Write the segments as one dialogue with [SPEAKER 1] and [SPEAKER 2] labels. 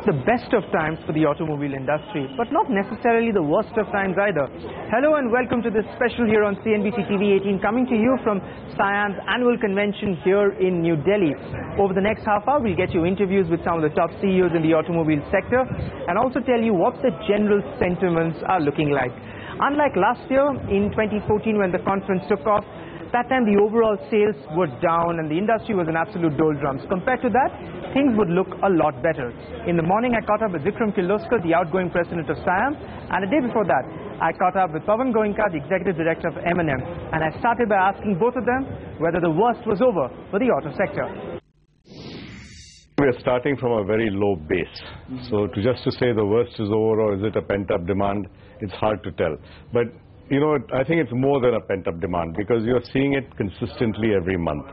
[SPEAKER 1] the best of times for the automobile industry, but not necessarily the worst of times either. Hello and welcome to this special here on CNBC TV 18, coming to you from SIAM's annual convention here in New Delhi. Over the next half hour, we'll get you interviews with some of the top CEOs in the automobile sector and also tell you what the general sentiments are looking like. Unlike last year, in 2014 when the conference took off, that time the overall sales were down and the industry was in absolute doldrums. Compared to that, things would look a lot better. In the morning, I caught up with Vikram Kirloskar, the outgoing president of SIAM, and a day before that, I caught up with Pawan Goenka, the executive director of M&M, and I started by asking both of them whether the worst was over for the auto sector.
[SPEAKER 2] We are starting from a very low base. So just to say the worst is over or is it a pent-up demand, it's hard to tell. But you know, I think it's more than a pent-up demand because you're seeing it consistently every month.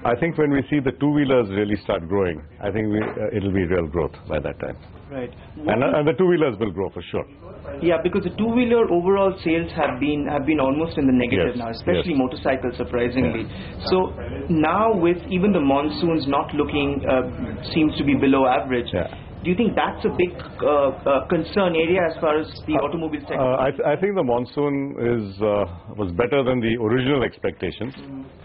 [SPEAKER 2] I think when we see the two-wheelers really start growing, I think it'll be real growth by that time.
[SPEAKER 1] Right.
[SPEAKER 2] And the two-wheelers will grow for sure.
[SPEAKER 1] Yeah, because the two-wheeler overall sales have been almost in the negative now, especially
[SPEAKER 2] yes.
[SPEAKER 1] Motorcycles, surprisingly. So now with even the monsoons not looking, seems to be below average. Do you think that's a big concern area as far as the automobile sector?
[SPEAKER 2] I think the monsoon was better than the original expectations.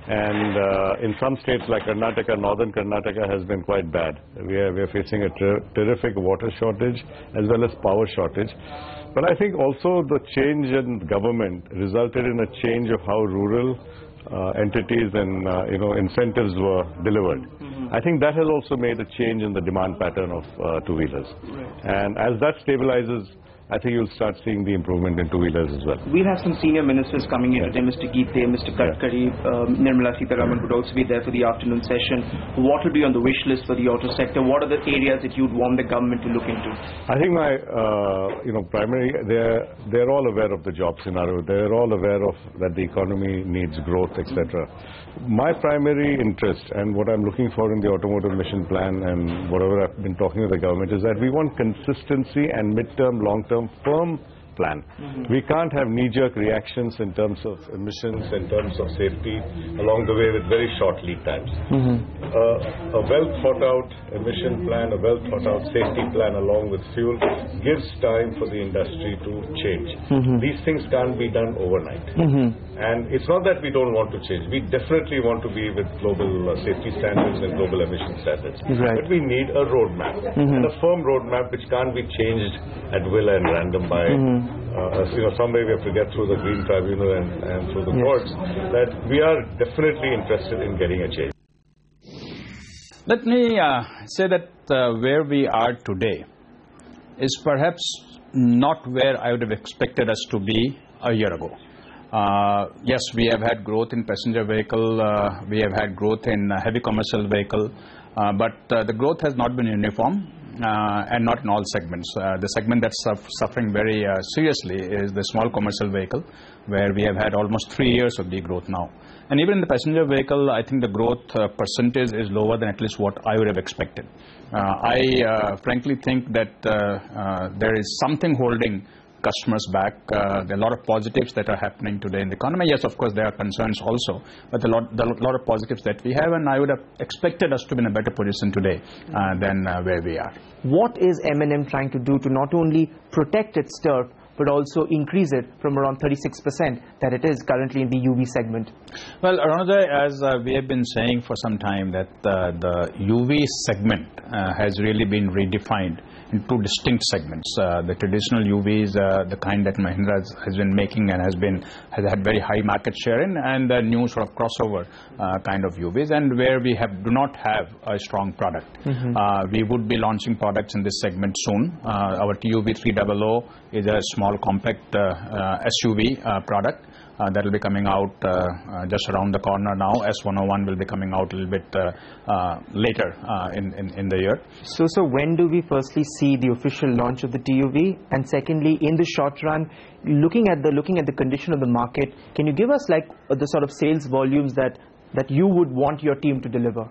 [SPEAKER 2] And in some states like Karnataka, northern Karnataka has been quite bad. We are facing a terrific water shortage as well as power shortage. But I think also the change in government resulted in a change of how rural entities and incentives were delivered. I think that has also made a change in the demand pattern of two-wheelers. And as that stabilizes, I think you'll start seeing the improvement in two-wheelers as well.
[SPEAKER 1] We'll have some senior ministers coming in today, Mr. Geete, Mr. Kothari, Nirmala Sitharaman would also be there for the afternoon session. What will be on the wish list for the auto sector? What are the areas that you'd want the government to look into?
[SPEAKER 2] I think my, primary, they're all aware of the job scenario. They're all aware of that the economy needs growth, etc. My primary interest and what I'm looking for in the automotive mission plan and whatever I've been talking to the government is that we want consistency and mid-term, long-term firm plan. We can't have knee-jerk reactions in terms of emissions, in terms of safety along the way with very short lead times. A well-thought-out emission plan, a well-thought-out safety plan along with fuel gives time for the industry to change. These things can't be done overnight. And it's not that we don't want to change. We definitely want to be with global safety standards and global emission standards. But we need a roadmap, and a firm roadmap which can't be changed at will and random by somewhere we have to get through the Green Tribunal and through the courts. That we are definitely interested in getting a change.
[SPEAKER 3] Let me say that where we are today is perhaps not where I would have expected us to be a year ago. Yes, we have had growth in passenger vehicle, we have had growth in heavy commercial vehicle, but the growth has not been uniform. And not in all segments. The segment that's suffering very seriously is the small commercial vehicle, where we have had almost 3 years of degrowth now. And even in the passenger vehicle, I think the growth percentage is lower than at least what I would have expected. I frankly think that there is something holding customers back. There are a lot of positives that are happening today in the economy. Yes, of course, there are concerns also, but a lot of positives that we have, and I would have expected us to be in a better position today than where we are.
[SPEAKER 1] What is M&M trying to do to not only protect its turf, but also increase it from around 36% that it is currently in the UV segment?
[SPEAKER 3] Well, Ronojoy, as we have been saying for some time, that the UV segment has really been redefined in two distinct segments. The traditional UVs, the kind that Mahindra has been making and has had very high market share in, and the new sort of crossover kind of UVs, and where we do not have a strong product. We would be launching products in this segment soon. Our TUV 300 is a small compact SUV product that will be coming out just around the corner now. S101 will be coming out a little bit later in the year.
[SPEAKER 1] So when do we firstly see the official launch of the TUV? And secondly, in the short run, looking at the condition of the market, can you give us like the sort of sales volumes that you would want your team to deliver?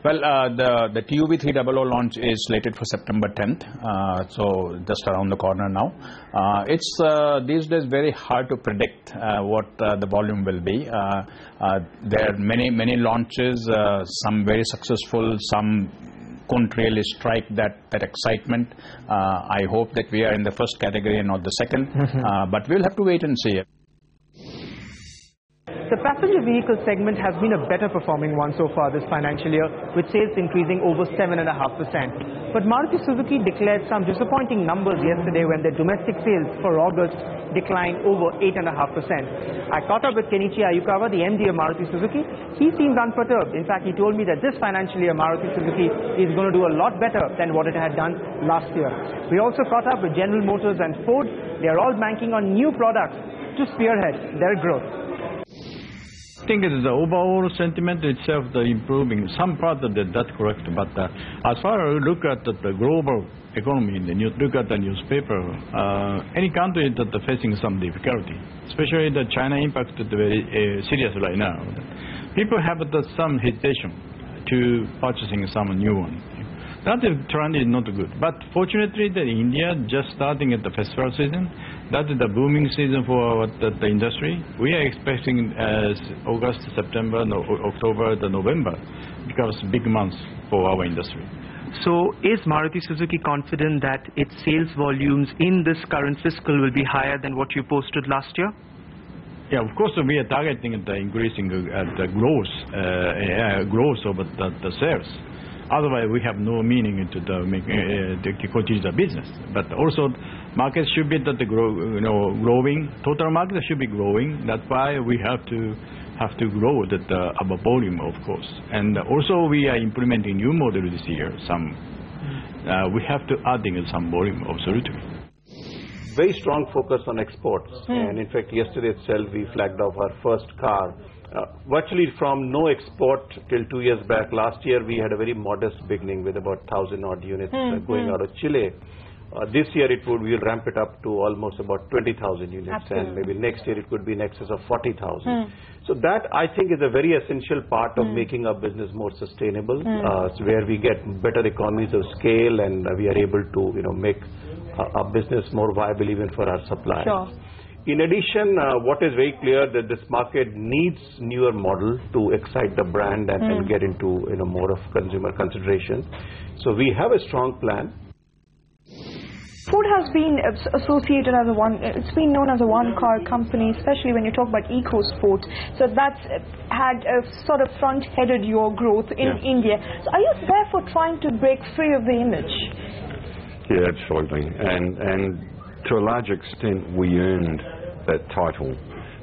[SPEAKER 3] Well, the TUV 300 launch is slated for September 10th, so just around the corner now. It's these days very hard to predict what the volume will be. There are many launches, some very successful, some couldn't really strike that excitement. I hope that we are in the first category and not the second, but we'll have to wait and see.
[SPEAKER 1] The passenger vehicle segment has been a better performing one so far this financial year, with sales increasing over 7.5%. But Maruti Suzuki declared some disappointing numbers yesterday when their domestic sales for August declined over 8.5%. I caught up with Kenichi Ayukawa, the MD of Maruti Suzuki. He seems unperturbed. In fact, he told me that this financial year Maruti Suzuki is going to do a lot better than what it had done last year. We also caught up with General Motors and Ford. They are all banking on new products to spearhead their growth.
[SPEAKER 4] I think it is the overall sentiment itself, the improving. Some part of that's correct, but as far as look at the global economy, look at the newspaper, any country that are facing some difficulty, especially the China impact is very serious right now. People have some hesitation to purchasing some new one. That trend is not good. But fortunately, the India just starting at the festival season. That is the booming season for the industry. We are expecting as August, September, October, November becomes big months for our industry.
[SPEAKER 1] So is Maruti Suzuki confident that its sales volumes in this current fiscal will be higher than what you posted last year?
[SPEAKER 4] Yeah, of course we are targeting the increasing the growth of the sales. Otherwise, we have no meaning to continue the business. But also, market should be growing. Total market should be growing. That's why we have to grow our volume, of course. And also, we are implementing new model this year. We have to adding some volume, absolutely.
[SPEAKER 5] Very strong focus on exports, and in fact, yesterday itself we flagged off our first car. Virtually from no export till 2 years back. Last year we had a very modest beginning with about 1,000 odd units going out of Chile. This year we'll ramp it up to almost about 20,000 units. Absolutely. And maybe next year it could be in excess of 40,000. So that I think is a very essential part of making our business more sustainable, where we get better economies of scale and we are able to make our business more viable even for our suppliers.
[SPEAKER 6] Sure.
[SPEAKER 5] In addition, what is very clear that this market needs newer model to excite the brand and get into more of consumer consideration. So we have a strong plan.
[SPEAKER 6] Ford has been associated as it's been known as a one-car company, especially when you talk about EcoSport. So that's had sort of front-headed your growth in India. So are you therefore trying to break free of the image?
[SPEAKER 7] Yeah, absolutely. And to a large extent, we earned that title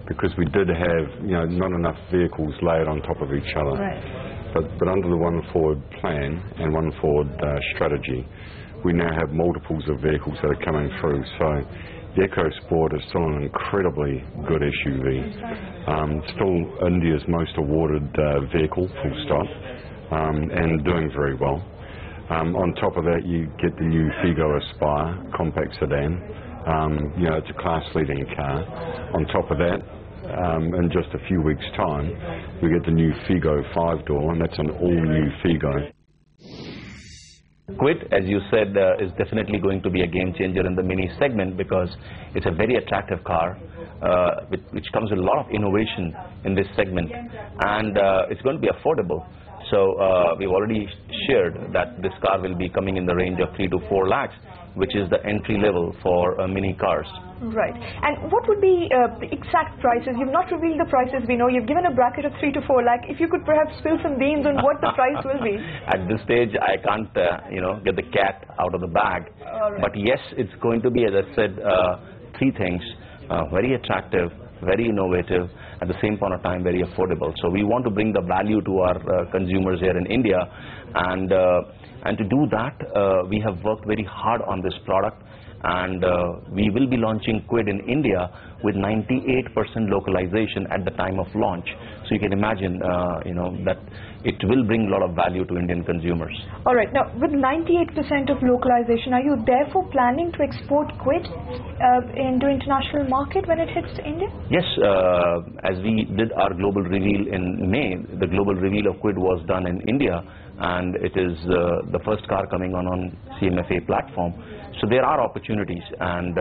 [SPEAKER 7] because we did have, not enough vehicles layered on top of each other.
[SPEAKER 6] Right.
[SPEAKER 7] But under the One Ford plan and One Ford strategy, we now have multiples of vehicles that are coming through. So the EcoSport is still an incredibly good SUV. Still India's most awarded vehicle, full stop, and doing very well. On top of that, you get the new Figo Aspire compact sedan. It's a class-leading car. On top of that, in just a few weeks' time, we get the new Figo 5-door, and that's an all-new Figo.
[SPEAKER 8] Kwid, as you said, is definitely going to be a game changer in the mini segment because it's a very attractive car, which comes with a lot of innovation in this segment, and it's going to be affordable. So we've already shared that this car will be coming in the range of 3 to 4 lakhs, which is the entry level for mini cars.
[SPEAKER 6] Right. And what would be the exact prices? You've not revealed the prices, we know. You've given a bracket of 3 to 4 lakh. If you could perhaps spill some beans on what the price will be.
[SPEAKER 8] At this stage, I can't, get the cat out of the bag. Right. But yes, it's going to be, as I said, 3 things. Very attractive, very innovative, at the same point of time, very affordable. So we want to bring the value to our consumers here in India. And to do that, we have worked very hard on this product. And we will be launching Kwid in India with 98% localization at the time of launch. So you can imagine, that it will bring a lot of value to Indian consumers. All
[SPEAKER 6] right. Now, with 98% of localization, are you therefore planning to export Kwid into international market when it hits India?
[SPEAKER 8] Yes. As we did our global reveal in May, the global reveal of Kwid was done in India. and it is the first car coming on CMFA platform. So there are opportunities, and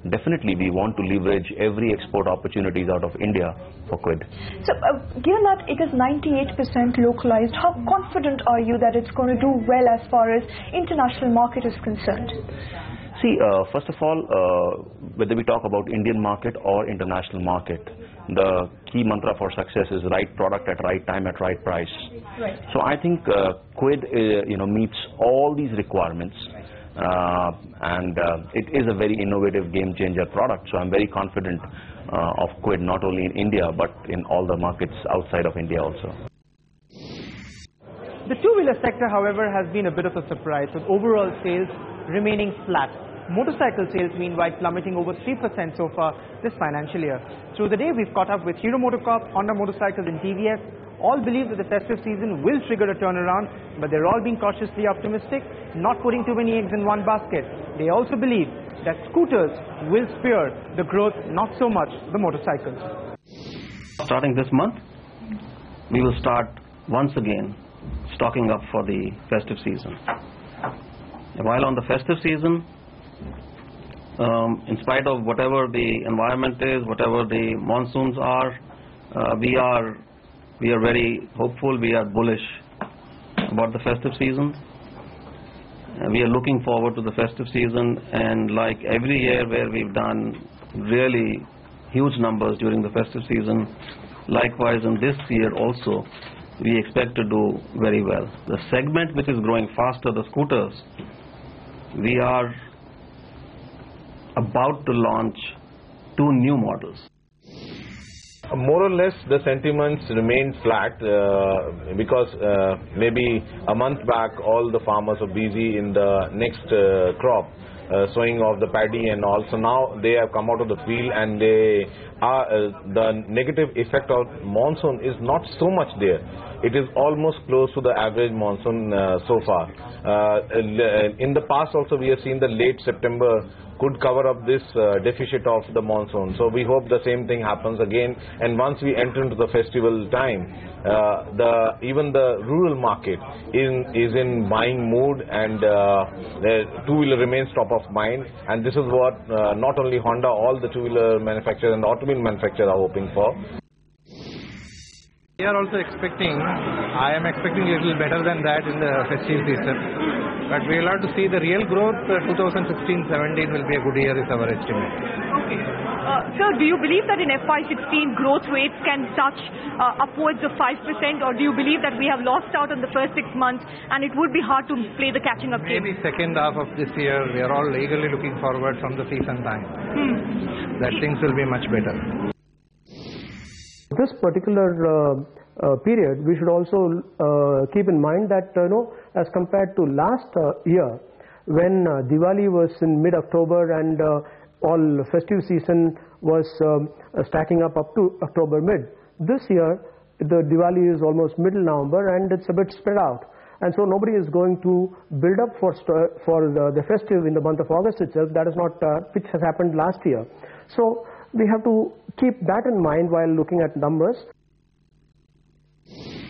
[SPEAKER 8] definitely we want to leverage every export opportunities out of India for Quid.
[SPEAKER 6] So given that it is 98% localized, how confident are you that it's going to do well as far as international market is concerned?
[SPEAKER 8] See, first of all, whether we talk about Indian market or international market, the key mantra for success is right product at right time at right price.
[SPEAKER 6] Right.
[SPEAKER 8] So I think Quid meets all these requirements, and it is a very innovative game changer product. So I'm very confident of Quid not only in India but in all the markets outside of India also.
[SPEAKER 1] The two-wheeler sector, however, has been a bit of a surprise, with overall sales remaining flat. Motorcycle sales, meanwhile, plummeting over 3% so far this financial year. Through the day, we've caught up with Hero MotoCorp, Honda Motorcycles and TVS. All believe that the festive season will trigger a turnaround, but they're all being cautiously optimistic, not putting too many eggs in one basket. They also believe that scooters will spur the growth, not so much the motorcycles.
[SPEAKER 9] Starting this month, we will start once again stocking up for the festive season. While on the festive season, in spite of whatever the environment is, whatever the monsoons are, we are very hopeful, we are bullish about the festive season. We are looking forward to the festive season, and like every year where we've done really huge numbers during the festive season, likewise in this year also, we expect to do very well. The segment which is growing faster, the scooters, we are about to launch 2 new models.
[SPEAKER 10] More or less the sentiments remain flat because maybe a month back all the farmers are busy in the next crop, sowing of the paddy and all. So now they have come out of the field, and they are the negative effect of monsoon is not so much there. It is almost close to the average monsoon so far. In the past also we have seen the late September could cover up this deficit of the monsoon. So we hope the same thing happens again, and once we enter into the festival time, even the rural market is in buying mood, and the two-wheeler remains top of mind, and this is what not only Honda, all the two-wheeler manufacturers and automobile manufacturers are hoping for.
[SPEAKER 11] We are also expecting, I am expecting a little better than that in the festive season. But we will have to see the real growth. 2016-17 will be a good year is our estimate.
[SPEAKER 6] Okay. Sir, do you believe that in FY16 growth rates can touch upwards of 5%, or do you believe that we have lost out on the first 6 months and it would be hard to play the catching up game?
[SPEAKER 11] Maybe second half of this year, we are all eagerly looking forward from the season time. That things will be much better.
[SPEAKER 12] This particular period, we should also keep in mind that as compared to last year, when Diwali was in mid-October and all festive season was stacking up to October mid, this year the Diwali is almost middle November and it's a bit spread out, and so nobody is going to build up for the festive in the month of August itself. That is not which has happened last year. So we have to keep that in mind while looking at numbers.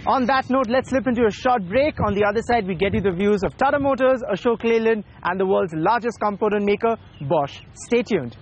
[SPEAKER 1] On that note, let's slip into a short break. On the other side, we get you the views of Tata Motors, Ashok Leyland and the world's largest component maker, Bosch. Stay tuned.